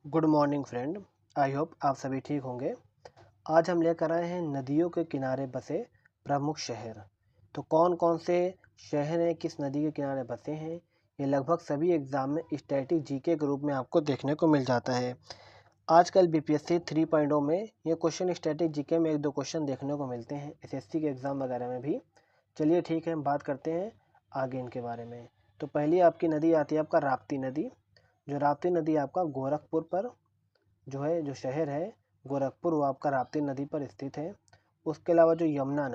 Good morning friend. I hope आप सभी ठीक होंगे। आज हम लेकर आए हैं नदियों के किनारे बसे प्रमुख शहर। तो कौन कौन से शहर हैं, किस नदी के किनारे बसे हैं, ये लगभग सभी एग्ज़ाम में स्टैटिक जीके के रूप में आपको देखने को मिल जाता है। आजकल बीपीएससी 3.0 में ये क्वेश्चन स्टैटिक जीके में एक दो क्वेश्चन देखने को मिलते हैं, एसएससी के एग्ज़ाम वगैरह में भी। चलिए ठीक है, हम बात करते हैं आगे इनके बारे में। तो पहली आपकी नदी आती है आपका राप्ती नदी। जो राप्ती नदी आपका गोरखपुर पर जो शहर है गोरखपुर, वो आपका राप्ती नदी पर स्थित है। उसके अलावा जो यमुना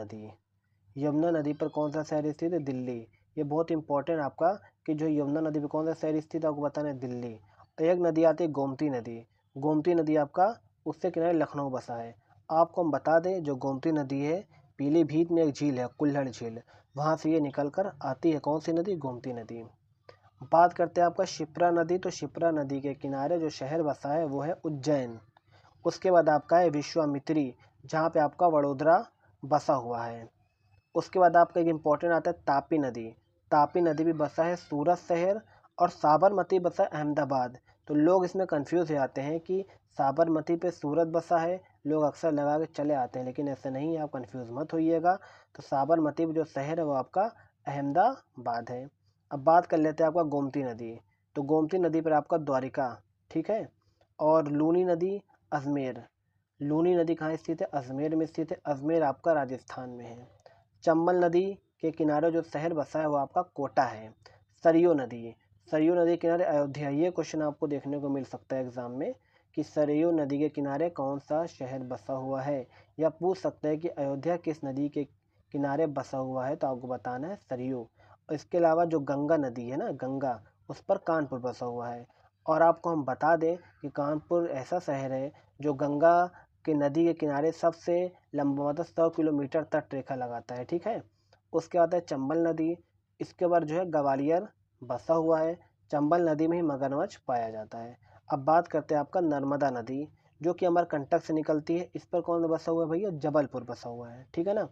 नदी पर कौन सा शहर स्थित है? दिल्ली। ये बहुत इंपॉर्टेंट आपका कि जो यमुना नदी पर कौन सा शहर स्थित है आपको बताना है, दिल्ली। एक नदी आती है गोमती नदी। गोमती नदी आपका उससे किनारे लखनऊ बसा है। आपको हम बता दें, जो गोमती नदी है पीलीभीत में एक झील है कुल्हड़ झील, वहाँ से ये निकल कर आती है। कौन सी नदी? गोमती नदी। बात करते हैं आपका शिप्रा नदी। तो शिप्रा नदी के किनारे जो शहर बसा है वो है उज्जैन। उसके बाद आपका है विश्वामित्री, जहाँ पे आपका वडोदरा बसा हुआ है। उसके बाद आपका एक इम्पॉर्टेंट आता है तापी नदी। तापी नदी भी बसा है सूरत शहर, और साबरमती बसा है अहमदाबाद। तो लोग इसमें कंफ्यूज हो जाते हैं कि साबरमती पे सूरत बसा है, लोग अक्सर लगा के चले आते हैं, लेकिन ऐसा नहीं है, आप कंफ्यूज मत होइएगा। तो साबरमती पे जो शहर है वो आपका अहमदाबाद है। अब बात कर लेते हैं आपका गोमती नदी। तो गोमती नदी पर आपका द्वारिका, ठीक है। और लूनी नदी अजमेर। लूनी नदी कहाँ स्थित है? अजमेर में स्थित है। अजमेर आपका राजस्थान में है। चंबल नदी के किनारे जो शहर बसा है वो आपका कोटा है। सरयू नदी, सरयू नदी के किनारे अयोध्या। ये क्वेश्चन आपको देखने को मिल सकता है एग्जाम में कि सरयू नदी के किनारे कौन सा शहर बसा हुआ है, या पूछ सकते हैं कि अयोध्या किस नदी के किनारे बसा हुआ है, तो आपको बताना है सरयू। इसके अलावा जो गंगा नदी है ना, गंगा, उस पर कानपुर बसा हुआ है। और आपको हम बता दें कि कानपुर ऐसा शहर है जो गंगा के नदी के किनारे सबसे लंबा, मतलब 100 किलोमीटर तट रेखा लगाता है, ठीक है। उसके बाद है चंबल नदी। इसके बाद जो है ग्वालियर बसा हुआ है। चंबल नदी में ही मगरमच्छ पाया जाता है। अब बात करते हैं आपका नर्मदा नदी, जो कि अमरकंटक से निकलती है। इस पर कौन बसा हुआ है भैया? जबलपुर बसा हुआ है, ठीक है ना।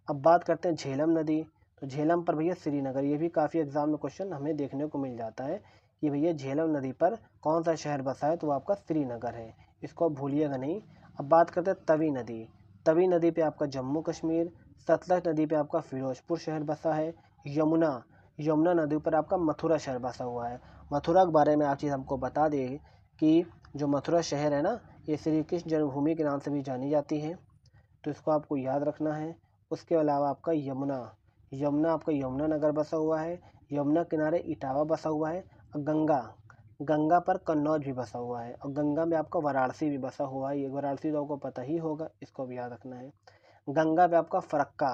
अब बात करते हैं झेलम नदी। तो झेलम पर भैया श्रीनगर। ये भी काफ़ी एग्जाम में क्वेश्चन हमें देखने को मिल जाता है कि भैया झेलम नदी पर कौन सा शहर बसा है, तो वो आपका श्रीनगर है। इसको आप भूलिएगा नहीं। अब बात करते हैं तवी नदी। तवी नदी पे आपका जम्मू कश्मीर। सतलज नदी पे आपका फिरोजपुर शहर बसा है। यमुना, यमुना नदी पर आपका मथुरा शहर बसा हुआ है। मथुरा के बारे में आप चीज़ हमको बता दें कि जो मथुरा शहर है ना, ये श्री कृष्ण जन्मभूमि के नाम से भी जानी जाती है, तो इसको आपको याद रखना है। उसके अलावा आपका यमुना, यमुना आपका यमुना नगर बसा हुआ है। यमुना किनारे इटावा बसा हुआ है। और गंगा, गंगा पर कन्नौज भी बसा हुआ है। और गंगा में आपका वाराणसी भी बसा हुआ है। ये वाराणसी तो आपको पता ही होगा, इसको भी याद रखना है। गंगा पे आपका फरक्का,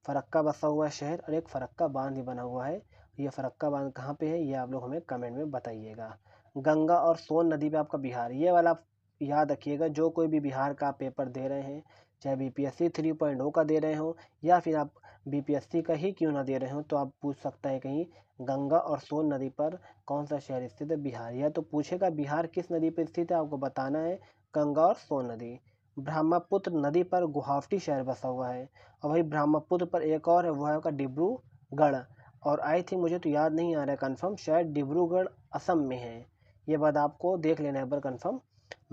फरक्का बसा हुआ है शहर, और एक फरक्का बांध भी बना हुआ है। ये फरक्का बांध कहाँ पे है, ये आप लोग हमें कमेंट में बताइएगा। गंगा और सोन नदी पे आपका बिहार, ये वाला आप याद रखिएगा। जो कोई भी बिहार का पेपर दे रहे हैं, चाहे बीपीएससी 3.0 का दे रहे हो, या फिर आप बीपीएससी का ही क्यों ना दे रहे हो, तो आप पूछ सकता है कहीं गंगा और सोन नदी पर कौन सा शहर स्थित है? बिहार। या तो पूछेगा बिहार किस नदी पर स्थित है, आपको बताना है गंगा और सोन नदी। ब्रह्मपुत्र नदी पर गुवाहाटी शहर बसा हुआ है। और वही ब्रह्मपुत्र पर एक और है, वो है आपका डिब्रूगढ़। और आई थिंक, मुझे तो याद नहीं आ रहा है कंफर्म, शायद डिब्रूगढ़ असम में है। ये बात आपको देख लेना है एक बार कंफर्म।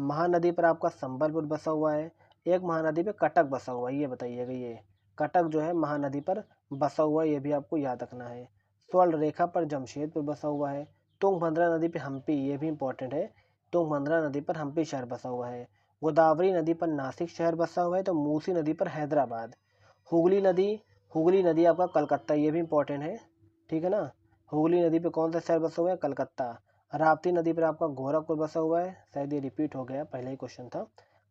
महानदी पर आपका संबलपुर बसा हुआ है। एक महानदी पे कटक बसा हुआ है, ये बताइएगा। ये कटक जो है महानदी पर बसा हुआ है, ये भी आपको याद रखना है। स्वर्ण रेखा पर जमशेदपुर बसा हुआ है। तुंगभद्रा नदी पे हम्पी, ये भी इंपॉर्टेंट है। तुंगभद्रा नदी पर हम्पी शहर बसा हुआ है। गोदावरी नदी पर नासिक शहर बसा हुआ है। तो मूसी नदी पर हैदराबाद। हुगली नदी, हुगली नदी आपका कलकत्ता, ये भी इंपॉर्टेंट है, ठीक है ना। हुगली नदी पे कौन सा शहर बसा हुआ है? कलकत्ता। राप्ती नदी पर आपका गोरखपुर बसा हुआ है, शायद ये रिपीट हो गया, पहले ही क्वेश्चन था।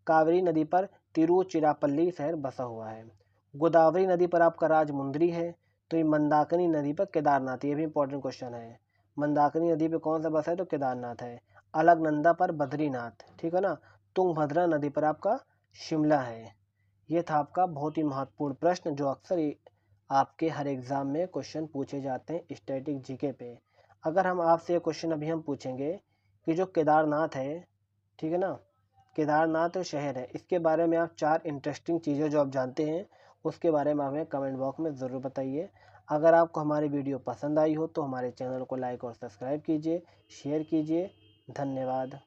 कावेरी नदी पर तिरुचिरापल्ली शहर बसा हुआ है। गोदावरी नदी पर आपका राजमुंद्री है। तो ये मंदाकिनी नदी पर केदारनाथ, ये भी इंपॉर्टेंट क्वेश्चन है। मंदाकिनी नदी पे कौन सा बसा है? तो केदारनाथ है। अलकनंदा पर बद्रीनाथ, ठीक है ना। तुंगभद्रा नदी पर आपका शिमला है। ये था आपका बहुत ही महत्वपूर्ण प्रश्न, जो अक्सर आपके हर एग्ज़ाम में क्वेश्चन पूछे जाते हैं स्टैटिक जीके पे। अगर हम आपसे ये क्वेश्चन अभी हम पूछेंगे कि जो केदारनाथ है, ठीक है ना, केदारनाथ जो शहर है, इसके बारे में आप 4 इंटरेस्टिंग चीज़ें जो आप जानते हैं, उसके बारे में हमें कमेंट बॉक्स में ज़रूर बताइए। अगर आपको हमारी वीडियो पसंद आई हो तो हमारे चैनल को लाइक और सब्सक्राइब कीजिए, शेयर कीजिए। धन्यवाद।